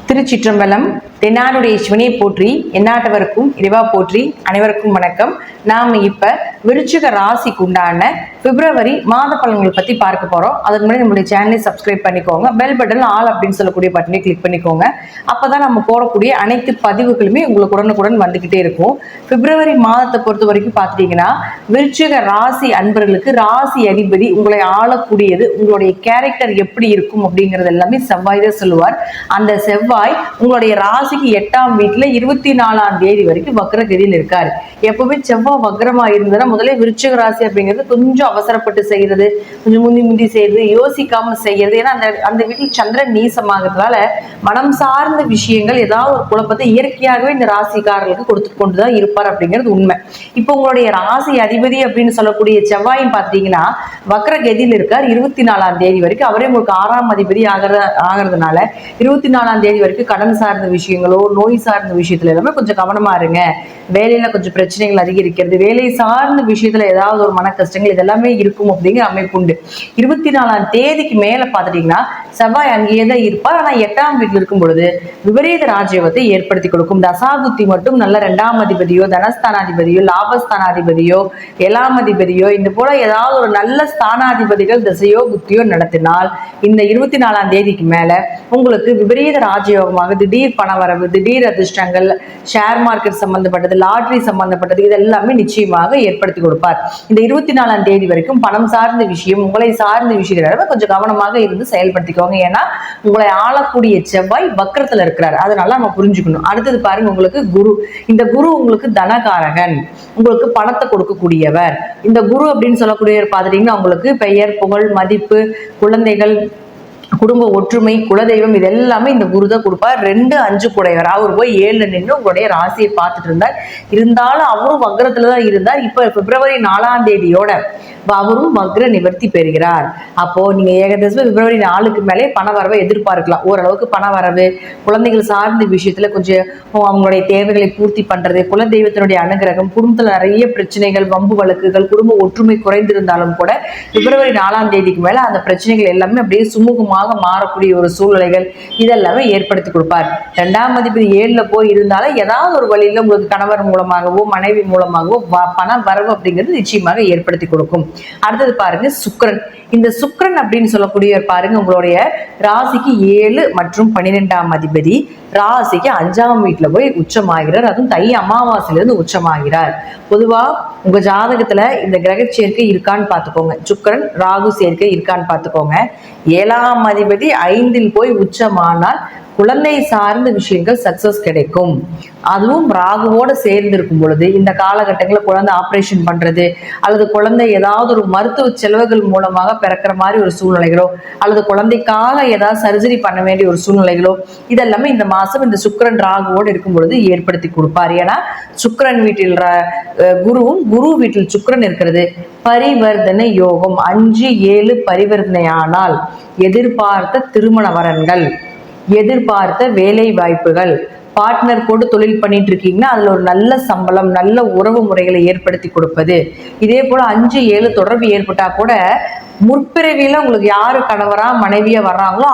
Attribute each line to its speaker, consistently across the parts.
Speaker 1: திருச்சிற்றம்பலம். தென்னாடுடைய சிவனை போற்றி, எந்நாட்டவருக்கும் இறைவா போற்றி. அனைவருக்கும் வணக்கம். நாம இப்ப விருச்சிக ராசிக்கு உண்டான பிப்ரவரி மாத பலன்களை பத்தி பார்க்க போறோம். அதுக்கு முன்னாடி நம்மளுடைய சேனலை சப்ஸ்கிரைப் பண்ணிக்கோங்க. பெல் பட்டன் ஆல் அப்படின்னு சொல்லக்கூடிய பட்டனை கிளிக் பண்ணிக்கோங்க. அப்பதான் நம்ம போடக்கூடிய அனைத்து பதிவுகளுமே உங்களுக்கு உடனுக்குடன் வந்துகிட்டே இருக்கும். பிப்ரவரி மாதத்தை பொறுத்த வரைக்கும் பாத்தீங்கன்னா, விருச்சிக ராசி அன்பர்களுக்கு ராசி அதிபதி உங்களை ஆளக்கூடியது, உங்களுடைய கேரக்டர் எப்படி இருக்கும் அப்படிங்கறது எல்லாமே செவ்வாய் தான் சொல்லுவார். அந்த செவ்வாய் உங்களுடைய ராசிக்கு 8ஆம் வீட்டுல 24ஆம் தேதி வரைக்கும் வக்ரகதியில் இருக்காரு. எப்பவுமே செவ்வாய் வக்ரமா இருந்ததுன்னா முதல்ல விருச்சிக ராசி அப்படிங்கிறது கொஞ்சம் அவசரப்பட்டு செய்யறது, கொஞ்சம் முந்தி செய்யறது, யோசிக்காம செய்யறது. ஏன்னா அந்த வீட்டில் சந்திரன் நீசமாகிறதுனால மனம் சார்ந்த விஷயங்கள் ஏதாவது ஒரு குழப்பத்தை இயற்கையாகவே இந்த ராசிக்காரர்களுக்கு கொடுத்து கொண்டுதான் இருப்பார் அப்படிங்கிறது உண்மை. இப்போ உங்களுடைய ராசி அதிபதி அப்படின்னு சொல்லக்கூடிய செவ்வாயும் பார்த்தீங்கன்னா வக்ரகதியில் இருக்கார் 24ஆம் தேதி வரைக்கும். அவரே உங்களுக்கு 6ஆம் அதிபதி ஆகிறதுனால 24ஆம் தேதி வரைக்கும் கடன் சார்ந்த விஷயங்களோ நோய் சார்ந்த விஷயத்துல எல்லாமே கொஞ்சம் கவனமா இருங்க. வேலையில கொஞ்சம் பிரச்சனைகள் அதிகரிக்கிறது, வேலை சார்ந்த விஷயத்துல ஏதாவது ஒரு மன கஷ்டங்கள் இதெல்லாமே இருக்கும் அப்படிங்கிற அமைப்பு உண்டு. 24ஆம் தேதிக்கு மேல பாத்துட்டீங்கன்னா செவ்வாய் அங்கேயே தான் இருப்பார். ஆனா 8ஆம் வீட்டில் இருக்கும் பொழுது விபரீத ராஜயோகத்தை ஏற்படுத்தி கொடுக்கும். தசாபுத்தி மட்டும் நல்ல 2ஆம் அதிபதியோ தனஸ்தானாதிபதியோ லாபஸ்தானாதிபதியோ 7ஆம் அதிபதியோ இந்த போல ஏதாவது ஒரு நல்ல ஸ்தானாதிபதிகள் திசையோ புத்தியோ நடத்தினால் இந்த 24ஆம் தேதிக்கு மேல உங்களுக்கு விபரீத ராஜயோகமாக திடீர் பணவரவு, திடீர் அதிர்ஷ்டங்கள், ஷேர் மார்க்கெட் சம்பந்தப்பட்டது, லாட்ரி சம்பந்தப்பட்டது இதெல்லாமே நிச்சயமாக ஏற்படுத்தி கொடுப்பார். இந்த 24ஆம் தேதி வரைக்கும் பணம் சார்ந்த விஷயம், உங்களை சார்ந்த விஷயங்கள கொஞ்சம் கவனமாக இருந்து செயல்படுத்திக்கோங்க. ஏன்னா உங்களை ஆளக்கூடிய செவ்வாய் வக்ரத்துல இருக்கிறார். அதனால நம்ம புரிஞ்சுக்கணும். அடுத்தது பாருங்க, உங்களுக்கு குரு. இந்த குரு உங்களுக்கு தனகாரகன், உங்களுக்கு பணத்தை கொடுக்கக்கூடியவர். இந்த குரு அப்படின்னு சொல்லக்கூடியவர் பாத்துட்டீங்கன்னா உங்களுக்கு பெயர், புகழ், மதிப்பு, குழந்தைகள், குடும்ப ஒற்றுமை, குலதெய்வம் இது எல்லாமே இந்த குரு தான் கொடுப்பார். 2, 5 கூடையவர். அவர் போய் 7 நின்று உங்களுடைய ராசியை பார்த்துட்டு இருந்தாலும் அவரும் வக்ரத்துல தான் இருந்தார். இப்ப பிப்ரவரி 4ஆம் தேதியோட அவரும் வக்ர நிவர்த்தி பெறுகிறார். அப்போ நீங்க ஏகதேசம் பிப்ரவரி 4க்கு மேலே பண வரவை எதிர்பார்க்கலாம். ஓரளவுக்கு பண வரவு, குழந்தைகள் சார்ந்த விஷயத்துல கொஞ்சம் அவங்களுடைய தேவைகளை பூர்த்தி பண்றது, குலதெய்வத்தினுடைய அனுகிரகம், குடும்பத்துல நிறைய பிரச்சனைகள், வம்பு வழக்குகள், குடும்ப ஒற்றுமை குறைந்திருந்தாலும் கூட பிப்ரவரி 4ஆம் தேதிக்கு மேல அந்த பிரச்சனைகள் எல்லாமே அப்படியே சுமூகமாக மாறக்கூடிய ஒரு சூழ்நிலைகள் இதெல்லாமே ஏற்படுத்தி கொடுப்பார். 2ஆம் அதிபதி 7ல போய் இருந்தாலும் ஏதாவது ஒரு வழியில உங்களுக்கு கணவர் மூலமாகவோ மனைவி மூலமாகவோ பண வரவு அப்படிங்கிறது நிச்சயமாக ஏற்படுத்தி கொடுக்கும். அடுத்தது பாருங்க சுக்கிரன். இந்த சுக்கிரன் அப்படின்னு சொல்லக்கூடிய பாருங்க உங்களுடைய ராசிக்கு 7 மற்றும் 12ஆம் அதிபதி ராசிக்கு 5ஆம் வீட்டுல போய் உச்சமாகிறார். அதுவும் தை அமாவாசையிலிருந்து உச்சமாகிறார். பொதுவா உங்க ஜாதகத்துல இந்த கிரக சேர்க்கை இருக்கான்னு பாத்துக்கோங்க. சுக்கிரன் ராகு சேர்க்கை இருக்கான்னு பாத்துக்கோங்க. 7ஆம் அதிபதி 5ல் போய் உச்சமானால் குழந்தை சார்ந்த விஷயங்கள் சக்சஸ் கிடைக்கும். அதுவும் ராகுவோட சேர்ந்து இருக்கும் பொழுது இந்த காலகட்டங்களில் குழந்தை ஆப்ரேஷன் பண்றது அல்லது குழந்தை ஏதாவது ஒரு மருத்துவ செலவுகள் மூலமாக பிறக்கிற மாதிரி ஒரு சூழ்நிலைகளோ அல்லது குழந்தைக்காக ஏதாவது சர்ஜரி பண்ண வேண்டிய ஒரு சூழ்நிலைகளோ இதெல்லாமே இந்த மாசம் இந்த சுக்கிரன் ராகுவோடு இருக்கும் பொழுது ஏற்படுத்தி கொடுப்பார். ஏன்னா சுக்கிரன் வீட்டில் குருவும் குரு வீட்டில் சுக்கிரன் இருக்கிறது பரிவர்த்தனை யோகம். 5, 7 பரிவர்த்தனையானால் எதிர்பார்த்த திருமண வரன்கள், எதிர்பார்த்த வேலை வாய்ப்புகள், பார்ட்னர் போட்டு தொழில் பண்ணிட்டு இருக்கீங்கன்னா அதுல ஒரு நல்ல சம்பளம், நல்ல உறவு முறைகளை ஏற்படுத்தி கொடுப்பது. இதே போல 5, 7 தொடர்பு ஏற்பட்டா கூட முற்பிறவியில உங்களுக்கு யாரு கணவரா மனைவியா வர்றாங்களோ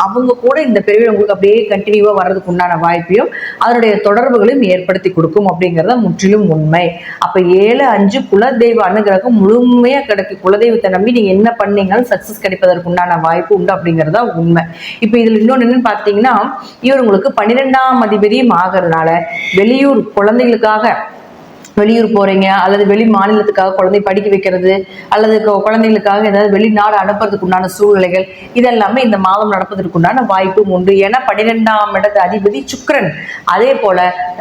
Speaker 1: அவங்க கூட இந்த பிறவியில் உங்களுக்கு அப்படியே கண்டினியூவா வர்றதுக்கு உண்டான வாய்ப்பையும் அதனுடைய தொடர்புகளையும் ஏற்படுத்தி கொடுக்கும் அப்படிங்கிறத முற்றிலும் உண்மை. அப்ப 7, 5 குலதெய்வ அனுகிரகம் முழுமையா கிடைக்கும். குலதெய்வத்தை நம்பி நீங்க என்ன பண்ணீங்கன்னாலும் சக்சஸ் கிடைப்பதற்கு உண்டான வாய்ப்பு உண்டு அப்படிங்கிறதா உண்மை. இப்ப இதுல இன்னொன்னு என்னன்னு பாத்தீங்கன்னா, இவர் உங்களுக்கு 12ஆம் அதிபதியும் ஆகிறதுனால வெளியூர் குழந்தைகளுக்காக வெளியூர் போறீங்க அல்லது வெளி மாநிலத்துக்காக குழந்தை படிக்க வைக்கிறது அல்லது குழந்தைகளுக்காக ஏதாவது வெளிநாடு அனுப்புறதுக்கு உண்டான சூழ்நிலைகள் இதெல்லாமே இந்த மாதம் நடப்பதற்கு உண்டான வாய்ப்பும் உண்டு. ஏன்னா 12ஆம் இடத்து அதிபதி சுக்கிரன், அதே போல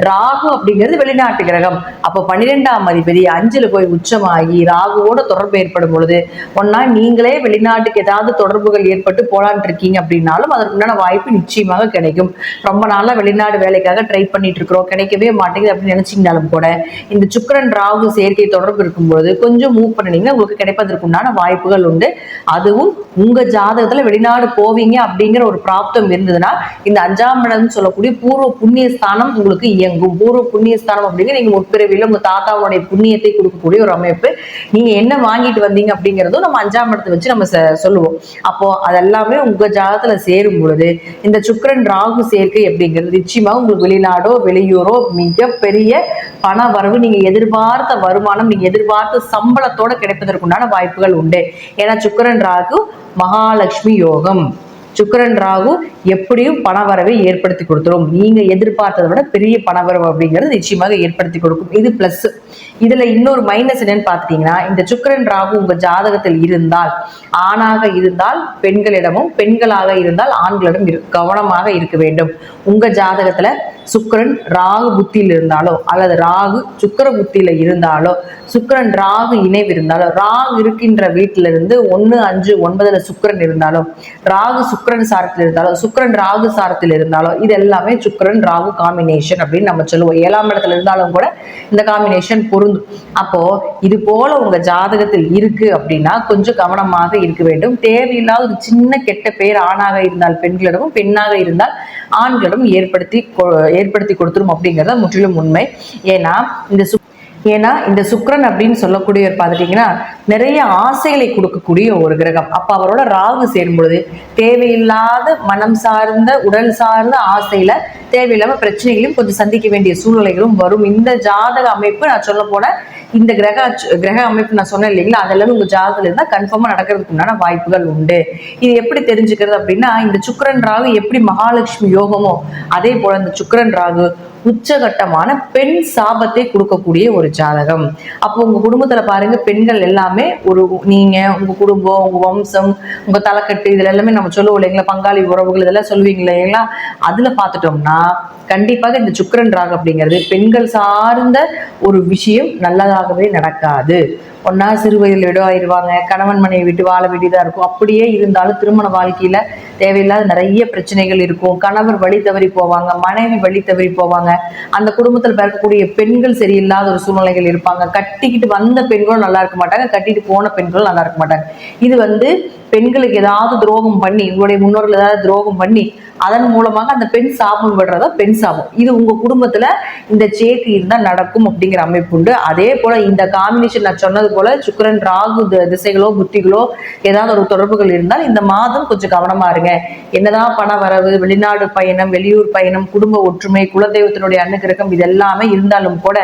Speaker 1: ராகு அப்படிங்கிறது வெளிநாட்டு கிரகம். அப்போ 12ஆம் அதிபதி 5ல போய் உச்சமாகி ராகுவோட தொடர்பு ஏற்படும் பொழுது ஒன்னா நீங்களே வெளிநாட்டுக்கு ஏதாவது தொடர்புகள் ஏற்பட்டு போலான் இருக்கீங்க அப்படின்னாலும் அதற்கு உண்டான வாய்ப்பு நிச்சயமாக கிடைக்கும். ரொம்ப நாளா வெளிநாடு வேலைக்காக ட்ரை பண்ணிட்டு இருக்கிறோம், கிடைக்கவே மாட்டேங்குது அப்படின்னு நினைச்சீங்கனாலும் கூட இந்த இந்த சுக்கிரன் ராகு சேர்க்கை தொடர்பு இருக்கும்போது கொஞ்சம் மூவ் பண்ணினீங்கன்னா உங்களுக்கு கிடைப்பதற்குண்டான வாய்ப்புகள் உண்டு. அதுவும் உங்க ஜாதகத்துல வெளிநாடு போவீங்க அப்படிங்கிற ஒரு பிராப்தம் இருந்ததுன்னா இந்த 5ஆம் இடம் சொல்லக்கூடிய பூர்வ புண்ணிய ஸ்தானம் உங்களுக்கு இயங்கும். பூர்வ புண்ணிய ஸ்தானம் அப்படிங்கிற நீங்க முற்பிறவில உங்க தாத்தாவுடைய புண்ணியத்தை கொடுக்கக்கூடிய ஒரு அமைப்பு. நீங்க என்ன வாங்கிட்டு வந்தீங்க அப்படிங்கிறதும் நம்ம 5ஆம் இடத்தை வச்சு நம்ம சொல்லுவோம். அப்போ அதெல்லாமே உங்க ஜாதகத்துல சேரும் பொழுது இந்த சுக்கிரன் ராகு சேர்க்கை அப்படிங்கிறது நிச்சயமா உங்களுக்கு வெளிநாடோ வெளியூரோ மிகப்பெரிய பண வரவு, நீங்க எதிர்பார்த்த வருமானம், நீங்க எதிர்பார்த்த சம்பளத்தோட கிடைப்பதற்குண்டான வாய்ப்புகள் உண்டு. ஏன்னா சுக்கிரன் ராகு மகாலட்சுமி யோகம். சுக்கிரன் ராகு எப்படியும் பணவரவை ஏற்படுத்தி கொடுத்துரும். நீங்க எதிர்பார்த்ததை விட பெரிய பணவரவு அப்படிங்கிறது நிச்சயமாக ஏற்படுத்தி கொடுக்கும். இது பிளஸ். இதுல இன்னொரு மைனஸ் என்னன்னு பாத்துட்டீங்கன்னா, இந்த சுக்கிரன் ராகு உங்க ஜாதகத்தில் இருந்தால், ஆணாக இருந்தால் பெண்களிடமும், பெண்களாக இருந்தால் ஆண்களிடம் கவனமாக இருக்க வேண்டும். உங்க ஜாதகத்துல சுக்கிரன் ராகு புத்தியில் இருந்தாலோ அல்லது ராகு சுக்கிர புத்தியில இருந்தாலோ, சுக்கிரன் ராகு இணைவு இருந்தாலோ, ராகு இருக்கின்ற வீட்டில இருந்து 1, 5, 9 சுக்கிரன் இருந்தாலோ, ராகு சுக்கிரன் சாரத்தில் இருந்தாலோ, சுக்கிரன் ராகு சாரத்தில் இருந்தாலோ, இது எல்லாமே சுக்கிரன் ராகு காம்பினேஷன் அப்படின்னு நம்ம சொல்லுவோம். 7ஆம் இடத்துல இருந்தாலும் கூட இந்த காம்பினேஷன் பொருந்தும். அப்போ இது போல உங்க ஜாதகத்தில் இருக்கு அப்படின்னா கொஞ்சம் கவனமாக இருக்க வேண்டும். தேவையில்லாத ஒரு சின்ன கெட்ட பெயர் ஆணாக இருந்தால் பெண்களிடமும், பெண்ணாக இருந்தால் ஆண்களிடம் ஏற்படுத்தி கொடுத்துரும் அப்படிங்கிறத முற்றிலும் உண்மை. ஏன்னா இந்த சுக்கிரன் அப்படின்னு சொல்லக்கூடியவர் பார்த்துட்டீங்கன்னா நிறைய ஆசைகளை கொடுக்கக்கூடிய ஒரு கிரகம். அப்ப அவரோட ராகு சேரும் பொழுது தேவையில்லாத மனம் சார்ந்த உடல் சார்ந்த ஆசையில தேவையில்லாம பிரச்சனைகளையும் கொஞ்சம் சந்திக்க வேண்டிய சூழ்நிலைகளும் வரும். இந்த ஜாதக அமைப்பு நான் சொல்ல போன இந்த கிரக அமைப்பு நான் சொன்னேன் இல்லைங்களா, அதெல்லாம் உங்க ஜாதகத்துல இருந்தா கன்ஃபார்மா நடக்கிறதுக்கு உண்டான வாய்ப்புகள் உண்டு. இது எப்படி தெரிஞ்சுக்கிறது அப்படின்னா, இந்த சுக்கிரன் ராகு எப்படி மகாலட்சுமி யோகமோ அதே போல இந்த சுக்கிரன் ராகு உச்சகட்டமான பெண் சாபத்தை கொடுக்கக்கூடிய ஒரு ஜாதகம். அப்போ உங்க குடும்பத்துல பாருங்க, பெண்கள் எல்லாமே நீங்க உங்க குடும்பம், உங்க வம்சம், உங்க தலைக்கட்டு, இதுல எல்லாமே நம்ம சொல்லுவோம் இல்லைங்களா, பங்காளி உறவுகள் இதெல்லாம் சொல்லுவீங்க இல்லைங்களா. அதுல பாத்துட்டோம்னா கண்டிப்பாக இந்த சுக்கிரன் ராகு அப்படிங்கிறது பெண்கள் சார்ந்த ஒரு விஷயம் நல்லதாகவே நடக்காது. ஒன்னா சிறு வயதில் விடுவாயிருவாங்க, கணவன் மனைவி விட்டு வாழ வேண்டியதா இருக்கும். அப்படியே இருந்தாலும் திருமண வாழ்க்கையில தேவையில்லாத நிறைய பிரச்சனைகள் இருக்கும். கணவர் வழி தவறி போவாங்க, மனைவி வழி தவறி போவாங்க. அந்த குடும்பத்தில் பிறக்கக்கூடிய பெண்கள் சரியில்லாத ஒரு சூழ்நிலைகள் இருப்பாங்க. கட்டிக்கிட்டு வந்த பெண்களும் நல்லா இருக்க மாட்டாங்க, கட்டிட்டு போன பெண்களும் நல்லா இருக்க மாட்டாங்க. இது பெண்களுக்கு ஏதாவது துரோகம் பண்ணி, உங்களுடைய முன்னோர்கள் ஏதாவது துரோகம் பண்ணி அதன் மூலமாக அந்த பெண் சாபம் விடுறதா பெண் சாபம். இது உங்க குடும்பத்துல இந்த சேர்க்கை இருந்தா நடக்கும் அப்படிங்கிற அமைப்பு உண்டு. அதே போல இந்த காம்பினேஷன் நான் சொன்னது போல சுக்கிரன் ராகு திசைகளோ புத்திகளோ ஏதாவது ஒரு தொடர்புகள் இருந்தால் இந்த மாதம் கொஞ்சம் கவனமா இருங்க. என்னதான் பண வரவு, வெளிநாடு பயணம், வெளியூர் பயணம், குடும்ப ஒற்றுமை, குலதெய்வத்தினுடைய அனுகிரகம் இது எல்லாமே இருந்தாலும் கூட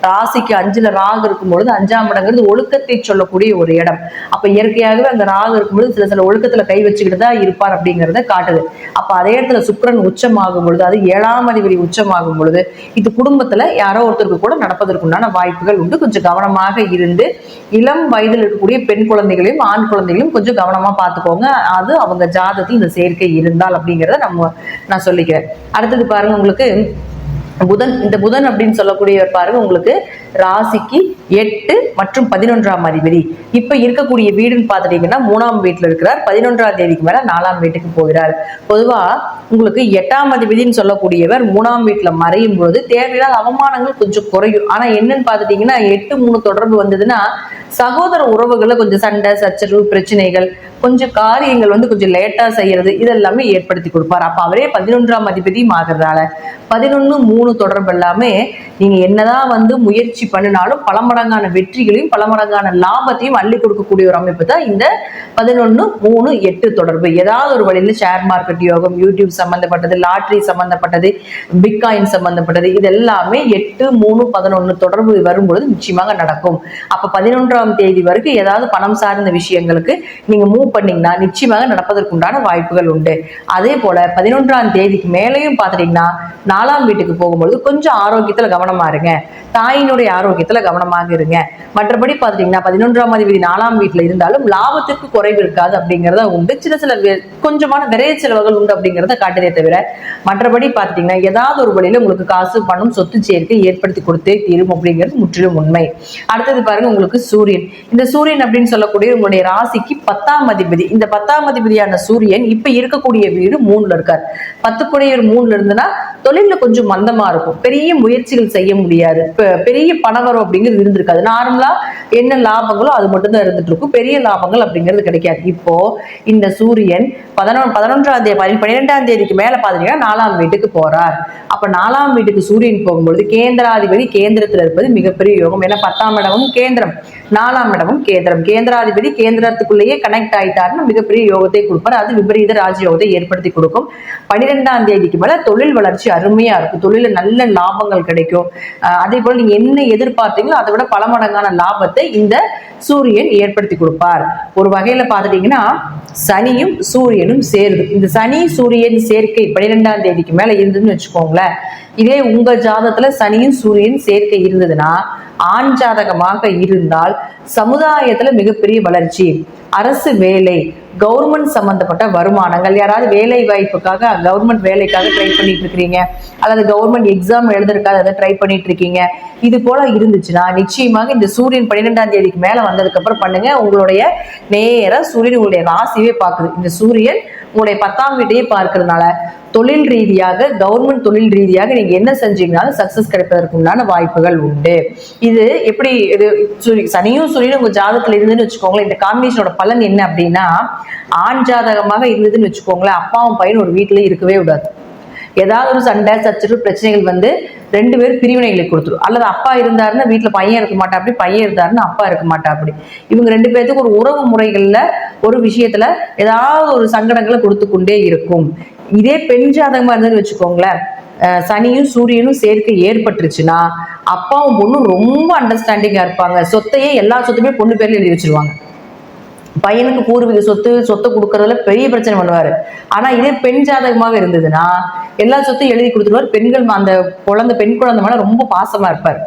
Speaker 1: ராசிக்கு 5ல ராகு இருக்கும்பொழுது 5ஆம் இடங்கிறது ஒழுக்கத்தை சொல்லக்கூடிய ஒரு இடம். அப்ப இயற்கையாகவே அந்த ராகு இருக்கும்பொழுது சில ஒழுக்கத்துல கை வச்சுக்கிட்டு தான் இருப்பார் அப்படிங்கிறத காட்டுது. அப்ப அதே இடத்துல சுக்கிரன் உச்சமாகும் பொழுது, அது 7ஆம் அதிபதி உச்சமாகும் பொழுது இது குடும்பத்துல யாரோ ஒருத்தருக்கு கூட நடப்பதற்குண்டான வாய்ப்புகள் உண்டு. கொஞ்சம் கவனமாக இருந்து இளம் வயதில் இருக்கக்கூடிய பெண் குழந்தைகளையும் ஆண் குழந்தைகளையும் கொஞ்சம் கவனமா பார்த்துக்கோங்க. அது அவங்க ஜாதகத்தில் இந்த சேர்க்கை இருந்தால் அப்படிங்கிறத நான் சொல்லிக்கிறேன். அடுத்தது பாருங்க, உங்களுக்கு இந்த புதன் அப்படின்னு சொல்லக்கூடியவர் பாருங்க, உங்களுக்கு ராசிக்கு 8 மற்றும் 11ஆம் அதிபதி. இப்ப இருக்கக்கூடிய வீடுன்னு பாத்துட்டீங்கன்னா 3ஆம் வீட்டுல இருக்கிறார். 11ஆம் தேதிக்கு மேல 4ஆம் வீட்டுக்கு போகிறார். பொதுவா உங்களுக்கு 8ஆம் அதிபதினு சொல்லக்கூடியவர் 3ஆம் வீட்டுல மறையும் பொழுது தேவையில்லாத அவமானங்கள் கொஞ்சம் குறையும். ஆனா என்னன்னு பாத்துட்டீங்கன்னா 8-3 தொடர்பு வந்ததுன்னா சகோதர உறவுகளை கொஞ்சம் சண்டை சச்சரவு பிரச்சனைகள், கொஞ்சம் காரியங்கள் கொஞ்சம் லேட்டா செய்யறது இதெல்லாமே ஏற்படுத்தி கொடுப்பார். அப்ப அவரே 11ஆம் அதிபதியும் ஆகிறதால 11-3 தொடர்பு எல்லாமே நீங்க என்னதான் முயற்சி பண்ணினாலும் பல மடங்கான வெற்றிகளையும் பல மடங்கான லாபத்தையும் அள்ளி கொடுக்கக்கூடிய ஒரு அமைப்பு தான் இந்த 11-3-8 தொடர்பு. ஏதாவது ஒரு வழியில ஷேர் மார்க்கெட் யோகம், யூடியூப் சம்பந்தப்பட்டது, லாட்ரி சம்பந்தப்பட்டது, பிட்காயின் சம்பந்தப்பட்டது, இது எல்லாமே 8-3-11 தொடர்பு வரும்பொழுது நிச்சயமாக நடக்கும். அப்ப 11ஆம் தேதி வரைக்கும் ஏதாவது பணம் சார்ந்த விஷயங்களுக்கு நீங்க மூவ் பண்ணீங்கன்னா நிச்சயமாக நடப்பதற்குண்டான வாய்ப்புகள் உண்டு. அதே போல 11ஆம் தேதிக்கு மேலேயும் பாத்துட்டீங்கன்னா 4ஆம் வீட்டுக்கு போகும்போது கொஞ்சம் ஆரோக்கியத்துல கவனமா இருங்க, தாயினுடைய ஆரோக்கியத்துல கவனமாக இருங்க. மற்றபடி பாத்துட்டீங்கன்னா 11ஆம் அதிபதி 4ஆம் வீட்டுல இருந்தாலும் லாபத்திற்கு குறைவு இருக்காது அப்படிங்கறத உண்டு. சில கொஞ்சமான விரைய செலவுகள் உண்டு அப்படிங்கறத காட்டுதே தவிர மற்றபடி பாத்துட்டீங்கன்னா ஏதாவது ஒரு வழியில உங்களுக்கு காசு பணம் சொத்து சேர்க்கை ஏற்படுத்தி கொடுத்தே தீரும் அப்படிங்கிறது முற்றிலும் உண்மை. அடுத்தது பாருங்க, உங்களுக்கு சூரியன் சூரியன். இந்த சூரியன் அப்படின்னு சொல்லக்கூடிய உங்களுடைய ராசிக்கு 10ஆம் அதிபதி. இந்த 10ஆம் அதிபதியான சூரியன் இப்ப இருக்கக்கூடிய வீடு 3ல இருக்கார். 10 3ல இருந்துன்னா தொழில கொஞ்சம் மந்தமா இருக்கும், பெரிய முயற்சிகள் செய்ய முடியாது, பெரிய பணவரம் அப்படிங்கிறது இருந்திருக்காது. நார்மலா என்ன லாபங்களோ அது மட்டும் தான் இருந்துட்டு இருக்கும், பெரிய லாபங்கள் அப்படிங்கிறது கிடைக்காது. இப்போ இந்த சூரியன் 11ஆம் தேதி 12ஆம் தேதிக்கு மேல பாத்தீங்கன்னா 4ஆம் வீட்டுக்கு போறார். அப்ப 4ஆம் வீட்டுக்கு சூரியன் போகும்பொழுது கேந்திராதிபதி கேந்திரத்துல இருப்பது மிகப்பெரிய யோகம். ஏன்னா 10ஆம் இடமும் கேந்திரம், 4ஆம் இடமும் கேந்திரம், கேந்திராதிபதி கேந்திரத்துக்குள்ளேயே கனெக்ட் ஆயிட்டாருன்னு மிகப்பெரிய யோகத்தை கொடுப்பாரு. அது விபரீத ராஜயோகத்தை ஏற்படுத்தி கொடுக்கும். 12ஆம் தேதிக்கு மேல தொழில் வளர்ச்சி அருமையா இருக்கும், தொழில நல்ல லாபங்கள் கிடைக்கும். அதே போல நீங்க என்ன எதிர்பார்த்தீங்களோ அதை விட பல மடங்கான லாபத்தை இந்த சூரியன் ஏற்படுத்தி கொடுப்பார். ஒரு வகையில பாத்துட்டீங்கன்னா சனியும் சூரியனும் சேருது. இந்த சனி சூரியன் சேர்க்கை 12ஆம் தேதிக்கு மேல இருந்ததுன்னு வச்சுக்கோங்களேன். இதே உங்க ஜாதகத்துல சனியும் சூரியன் சேர்க்கை இருந்ததுன்னா, ஆண் ஜாதகமாக இருந்தால் சமுதாயத்துல மிகப்பெரிய வளர்ச்சி, அரசு வேலை, கவர்மெண்ட் சம்பந்தப்பட்ட வருமானங்கள், யாராவது வேலை வாய்ப்புக்காக கவர்மெண்ட் வேலைக்காக ட்ரை பண்ணிட்டு இருக்கிறீங்க, அல்லது கவர்மெண்ட் எக்ஸாம் எழுதுறதுக்காக அதை ட்ரை பண்ணிட்டு இருக்கீங்க, இது போல இருந்துச்சுன்னா நிச்சயமாக இந்த சூரியன் 12ஆம் தேதிக்கு மேல வந்ததுக்கு அப்புறம் பண்ணுங்க. உங்களுடைய நேர சூரியன் உங்களுடைய ராசியே பார்க்குது. இந்த சூரியன் உங்களுடைய 10ஆம் வீட்டையே பார்க்கறதுனால தொழில் ரீதியாக, கவர்மெண்ட் தொழில் ரீதியாக நீங்க என்ன செஞ்சீங்கனாலும் சக்சஸ் கிடைப்பதற்கு உண்டான வாய்ப்புகள் உண்டு. இது எப்படி இது சனியும் சூரியனும் உங்க ஜாதகத்துல இருந்துன்னு வச்சுக்கோங்களேன். இந்த காம்பினேஷனோட பலன் என்ன அப்படின்னா, ஆண் ஜாதகமாக இருந்ததுன்னு வச்சுக்கோங்களேன், அப்பாவும் பையன் ஒரு வீட்டுல இருக்கவே விடாது. ஏதாவது ஒரு சண்டை சச்சரவு பிரச்சனைகள் வந்து 2 பேர் பிரிவினைகளை கொடுத்துரும். அல்லது அப்பா இருந்தாருன்னா வீட்டுல பையன் இருக்க மாட்டா, அப்படி பையன் இருந்தாருன்னா அப்பா இருக்க மாட்டா. அப்படி இவங்க 2 பேருக்கு ஒரு உறவு முறைகள்ல ஒரு விஷயத்துல ஏதாவது ஒரு சங்கடங்களை கொடுத்து கொண்டே இருக்கும். இதே பெண் ஜாதகமா இருந்ததுன்னு வச்சுக்கோங்களேன், சனியும் சூரியனும் சேர்க்கை ஏற்பட்டுருச்சுன்னா அப்பாவும் பொண்ணும் ரொம்ப அண்டர்ஸ்டாண்டிங்கா இருப்பாங்க. சொத்தையே எல்லா சொத்துமே பொண்ணு பேர்ல எழுதி வச்சிருவாங்க. பையனுக்கு பூர்வீக சொத்தை கொடுக்கறதுல பெரிய பிரச்சனை பண்ணுவாரு. ஆனா இதே பெண் ஜாதகமாக இருந்ததுன்னா எல்லா சொத்தையும் எழுதி கொடுத்துருவாரு. பெண்கள் அந்த பெண் குழந்தை மேல ரொம்ப பாசமா இருப்பார்,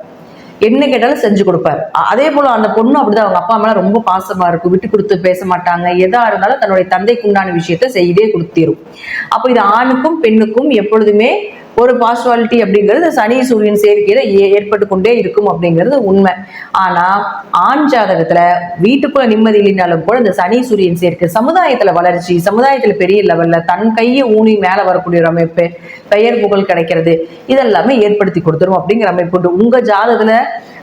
Speaker 1: என்ன கேட்டாலும் செஞ்சு கொடுப்பாரு. அதே போல அந்த பொண்ணு அப்படிதான், அவங்க அப்பா மேல ரொம்ப பாசமா இருக்கும், விட்டு கொடுத்து பேச மாட்டாங்க, எதா இருந்தாலும் தன்னுடைய தந்தைக்கு உண்டான விஷயத்த செய்தே கொடுத்திரும். அப்போ இது ஆணுக்கும் பெண்ணுக்கும் எப்பொழுதுமே ஒரு பாஸ்வாலிட்டி அப்படிங்கிறது சனி சூரியன் சேர்க்கையில ஏற்பட்டு கொண்டே இருக்கும் அப்படிங்கிறது உண்மை. ஆனா ஆண் ஜாதகத்துல வீட்டுக்குள்ள நிம்மதி இல்லைனாலும் கூட இந்த சனி சூரியன் சேர்க்கை சமுதாயத்துல வளர்ச்சி, சமுதாயத்துல பெரிய லெவல்ல தன் கையை ஊனி மேல வரக்கூடிய ஒரு அமைப்பு, பெயர் புகழ் கிடைக்கிறது, இதெல்லாமே ஏற்படுத்தி கொடுத்துரும் அப்படிங்கிற அமைப்பு உண்டு. உங்க ஜாதகத்துல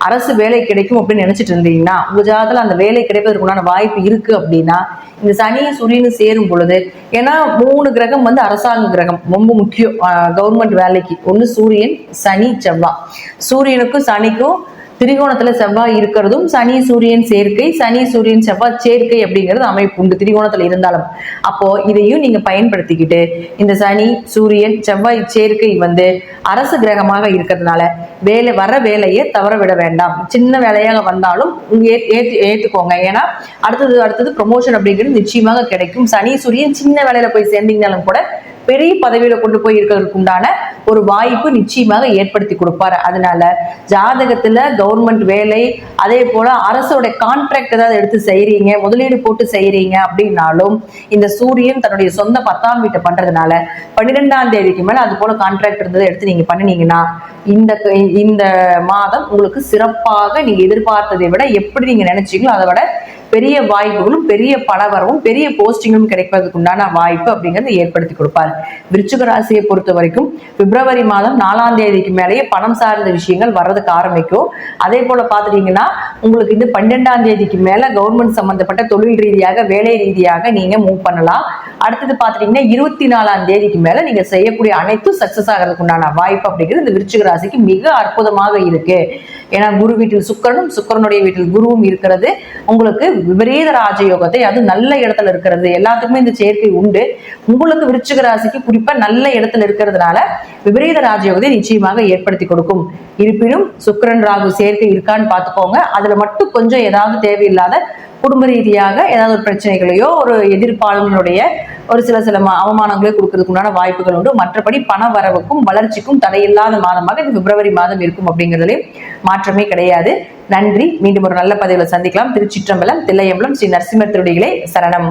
Speaker 1: அரசு வேலை கிடைக்கும் அப்படின்னு நினைச்சிட்டு இருந்தீங்கன்னா, உங்க ஜாதகத்துல அந்த வேலை கிடைப்பதற்கு உண்டான வாய்ப்பு இருக்கு அப்படின்னா இந்த சனி சூரியன் சேரும் பொழுது, ஏன்னா 3 கிரகம் வந்து அரசாங்க கிரகம், ரொம்ப முக்கியம் கவர்மெண்ட் வேலைக்கு. ஒண்ணு சூரியன், சனி, செவ்வாய். சூரியனுக்கும் சனிக்கும் திரிகோணத்துல செவ்வாய் இருக்கிறதும் சனி சூரியன் சேர்க்கை, சனி சூரியன் செவ்வாய் சேர்க்கை அப்படிங்கிறது அமைப்பு உண்டு திரிகோணத்துல இருந்தாலும். அப்போ இதையும் நீங்க பயன்படுத்திக்கிட்டு இந்த சனி சூரியன் செவ்வாய் சேர்க்கை வந்து அரசு கிரகமாக இருக்கிறதுனால வர வேலையை தவற விட வேண்டாம். சின்ன வேலையாக வந்தாலும் ஏத்துக்கோங்க. ஏன்னா அடுத்தது ப்ரொமோஷன் அப்படிங்கிறது நிச்சயமாக கிடைக்கும். சனி சூரியன் சின்ன வேலையில போய் சேர்ந்தீங்கனாலும் கூட பெரிய பதவியில கொண்டு போய் இருக்கிறதுக்கு உண்டான ஒரு வாய்ப்பு நிச்சயமாக ஏற்படுத்தி கொடுப்பாரு. அதனால ஜாதகத்துல கவர்மெண்ட் வேலை, அதே போல அரசோட கான்ட்ராக்ட் ஏதாவது எடுத்து செய்யறீங்க, முதலீடு போட்டு செய்யறீங்க அப்படின்னாலும் இந்த சூரியன் தன்னுடைய சொந்த 10ஆம் வீட்டை பண்றதுனால 12ஆம் தேதிக்கு மேல அது போல கான்ட்ராக்ட் இருந்ததை எடுத்து நீங்க பண்ணினீங்கன்னா இந்த மாதம் உங்களுக்கு சிறப்பாக நீங்க எதிர்பார்த்ததை விட எப்படி நீங்க நினைச்சீங்களோ அதை விட பெரிய வாய்ப்புகளும் பெரிய பணவரவும் பெரிய போஸ்டிங்கும் கிடைப்பதற்கு உண்டான வாய்ப்பு அப்படிங்கிறது ஏற்படுத்தி கொடுப்பார். விருச்சிக ராசியை பொறுத்த வரைக்கும் பிப்ரவரி மாதம் 4ஆம் தேதிக்கு மேலேயே பணம் சார்ந்த விஷயங்கள் வர்றதுக்கு ஆரம்பிக்கும். அதே போல பாத்துட்டீங்கன்னா உங்களுக்கு இந்த 12ஆம் தேதிக்கு மேல கவர்மெண்ட் சம்பந்தப்பட்ட தொழில் ரீதியாக வேலை ரீதியாக நீங்க மூவ் பண்ணலாம். அடுத்தது பாத்துட்டீங்கன்னா 24ஆம் தேதிக்கு மேல நீங்க செய்யக்கூடிய அனைத்தும் சக்சஸ் ஆகிறதுக்கு உண்டான வாய்ப்பு அப்படிங்கிறது இந்த விருச்சிக ராசிக்கு மிக அற்புதமாக இருக்கு. ஏன்னா குரு வீட்டில் சுக்கிரனும் சுக்கிரனுடைய வீட்டில் குருவும் இருக்கிறது உங்களுக்கு விபரீத ராஜயோகத்தை, அது நல்ல இடத்துல இருக்கிறது. எல்லாத்துக்குமே இந்த சேர்க்கை உண்டு. உங்களுக்கு விருச்சிக ராசிக்கு குறிப்பா நல்ல இடத்துல இருக்கிறதுனால விபரீத ராஜயோகத்தை நிச்சயமாக ஏற்படுத்தி கொடுக்கும். இருப்பினும் சுக்கிரன் ராகு சேர்க்கை இருக்கான்னு பாத்துக்கோங்க. அதுல மட்டும் கொஞ்சம் ஏதாவது தேவையில்லாத குடும்ப ரீதியாக ஏதாவது ஒரு பிரச்சனைகளையோ ஒரு எதிர்ப்பாளர்களுடைய ஒரு சில அவமானங்களையோ கொடுக்கறதுக்கு உண்டான வாய்ப்புகள் உண்டு. மற்றபடி பண வரவுக்கும் வளர்ச்சிக்கும் தடையில்லாத மாதமாக இந்த பிப்ரவரி மாதம் இருக்கும் அப்படிங்கிறதுலே மாற்றமே கிடையாது. நன்றி. மீண்டும் ஒரு நல்ல பதிவில் சந்திக்கலாம். திருச்சிற்றம்பலம், தில்லையம்பலம், ஸ்ரீ நரசிம்மர் திருடிகளே சரணம்.